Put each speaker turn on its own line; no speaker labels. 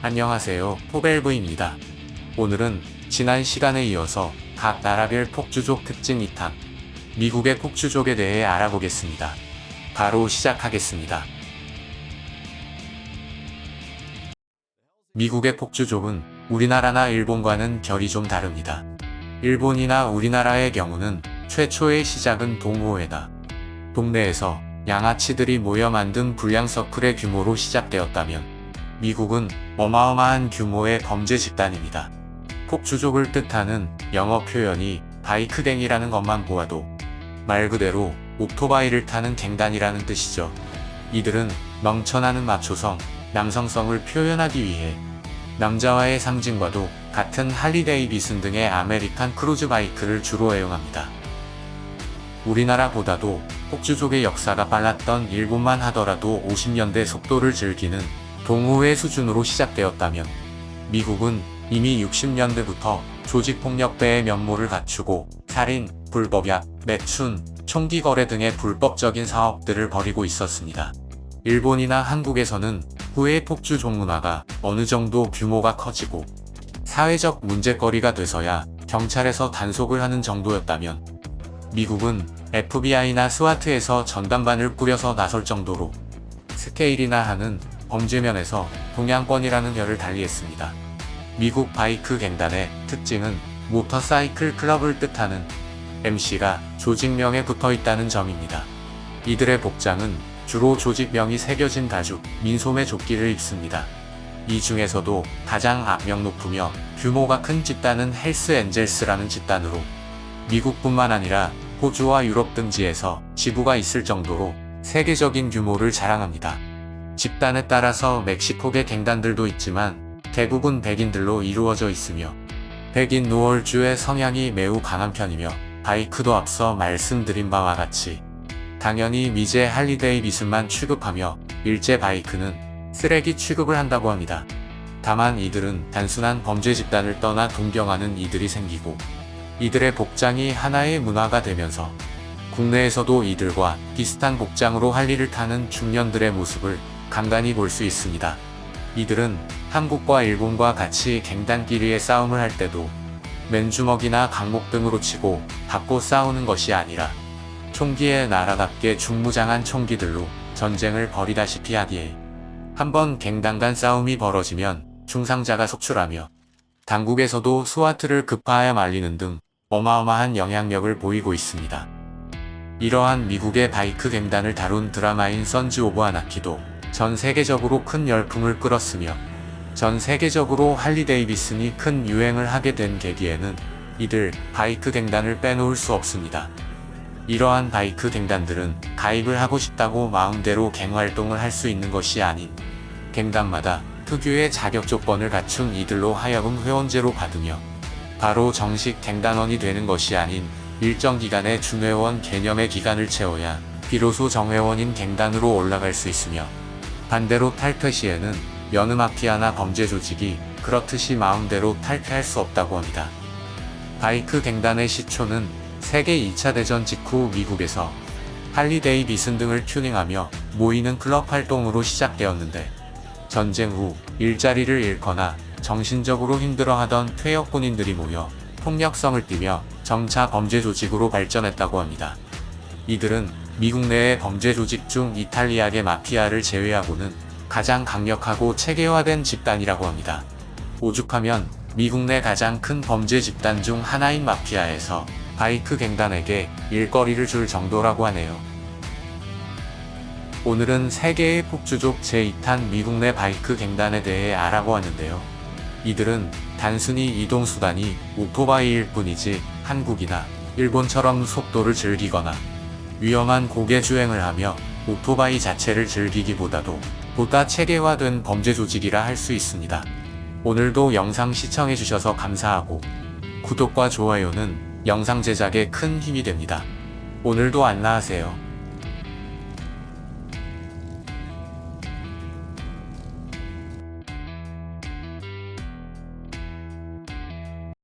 안녕하세요, 포벨브입니다. 오늘은 지난 시간에 이어서 각 나라별 폭주족 특징 2탄, 미국의 폭주족에 대해 알아보겠습니다. 바로 시작하겠습니다. 미국의 폭주족은 우리나라나 일본과는 결이 좀 다릅니다. 일본이나 우리나라의 경우는 최초의 시작은 동호회다. 동네에서 양아치들이 모여 만든 불량 서클의 규모로 시작되었다면 미국은 어마어마한 규모의 범죄 집단입니다. 폭주족을 뜻하는 영어 표현이 바이크갱이라는 것만 보아도 말 그대로 오토바이를 타는 갱단이라는 뜻이죠. 이들은 넘쳐나는 마초성, 남성성을 표현하기 위해 남자와의 상징과도 같은 할리데이비슨 등의 아메리칸 크루즈 바이크를 주로 애용합니다. 우리나라보다도 폭주족의 역사가 빨랐던 일본만 하더라도 50년대 속도를 즐기는 동호회 수준으로 시작되었다면 미국은 이미 60년대부터 조직폭력배의 면모를 갖추고 살인, 불법약, 매춘, 총기 거래 등의 불법적인 사업들을 벌이고 있었습니다. 일본이나 한국에서는 후에 폭주족 문화가 어느 정도 규모가 커지고 사회적 문제거리가 돼서야 경찰에서 단속을 하는 정도였다면 미국은 FBI나 스와트에서 전담반을 꾸려서 나설 정도로 스케일이나 하는 범죄면에서 동양권이라는 별을 달리했습니다. 미국 바이크 갱단의 특징은 모터사이클 클럽을 뜻하는 MC가 조직명에 붙어있다는 점입니다. 이들의 복장은 주로 조직명이 새겨진 가죽, 민소매 조끼를 입습니다. 이 중에서도 가장 악명 높으며 규모가 큰 집단은 헬스 엔젤스라는 집단으로 미국뿐만 아니라 호주와 유럽 등지에서 지부가 있을 정도로 세계적인 규모를 자랑합니다. 집단에 따라서 멕시코계 갱단들도 있지만 대부분 백인들로 이루어져 있으며 백인 노얼주의 성향이 매우 강한 편이며 바이크도 앞서 말씀드린 바와 같이 당연히 미제 할리데이비슨만 취급하며 일제 바이크는 쓰레기 취급을 한다고 합니다. 다만 이들은 단순한 범죄 집단을 떠나 동경하는 이들이 생기고 이들의 복장이 하나의 문화가 되면서 국내에서도 이들과 비슷한 복장으로 할리를 타는 중년들의 모습을 간간히 볼 수 있습니다. 이들은 한국과 일본과 같이 갱단끼리의 싸움을 할 때도 맨주먹이나 강목 등으로 치고 받고 싸우는 것이 아니라 총기에 나라답게 중무장한 총기들로 전쟁을 벌이다시피 하기에 한번 갱단 간 싸움이 벌어지면 중상자가 속출하며 당국에서도 스와트를 급파하여 말리는 등 어마어마한 영향력을 보이고 있습니다. 이러한 미국의 바이크 갱단을 다룬 드라마인 선즈 오브 아나키도 전 세계적으로 큰 열풍을 끌었으며 전 세계적으로 할리데이비슨이 큰 유행을 하게 된 계기에는 이들 바이크 갱단을 빼놓을 수 없습니다. 이러한 바이크 갱단들은 가입을 하고 싶다고 마음대로 갱활동을 할 수 있는 것이 아닌 갱단마다 특유의 자격 조건을 갖춘 이들로 하여금 회원제로 받으며 바로 정식 갱단원이 되는 것이 아닌 일정 기간의 준회원 개념의 기간을 채워야 비로소 정회원인 갱단으로 올라갈 수 있으며 반대로 탈퇴 시에는 여느 마피아나 범죄 조직이 그렇듯이 마음대로 탈퇴할 수 없다고 합니다. 바이크 갱단의 시초는 세계 2차 대전 직후 미국에서 할리데이비슨 등을 튜닝하며 모이는 클럽 활동으로 시작되었는데 전쟁 후 일자리를 잃거나 정신적으로 힘들어하던 퇴역 군인들이 모여 폭력성을 띠며 점차 범죄 조직으로 발전했다고 합니다. 이들은 미국 내의 범죄 조직 중 이탈리아계 마피아를 제외하고는 가장 강력하고 체계화된 집단이라고 합니다. 오죽하면 미국 내 가장 큰 범죄 집단 중 하나인 마피아에서 바이크 갱단에게 일거리를 줄 정도라고 하네요. 오늘은 세계의 폭주족 제2탄 미국 내 바이크 갱단에 대해 알아보았는데요. 이들은 단순히 이동수단이 오토바이일 뿐이지 한국이나 일본처럼 속도를 즐기거나 위험한 고개 주행을 하며 오토바이 자체를 즐기기보다도 보다 체계화된 범죄 조직이라 할 수 있습니다. 오늘도 영상 시청해주셔서 감사하고 구독과 좋아요는 영상 제작에 큰 힘이 됩니다. 오늘도 안녕하세요.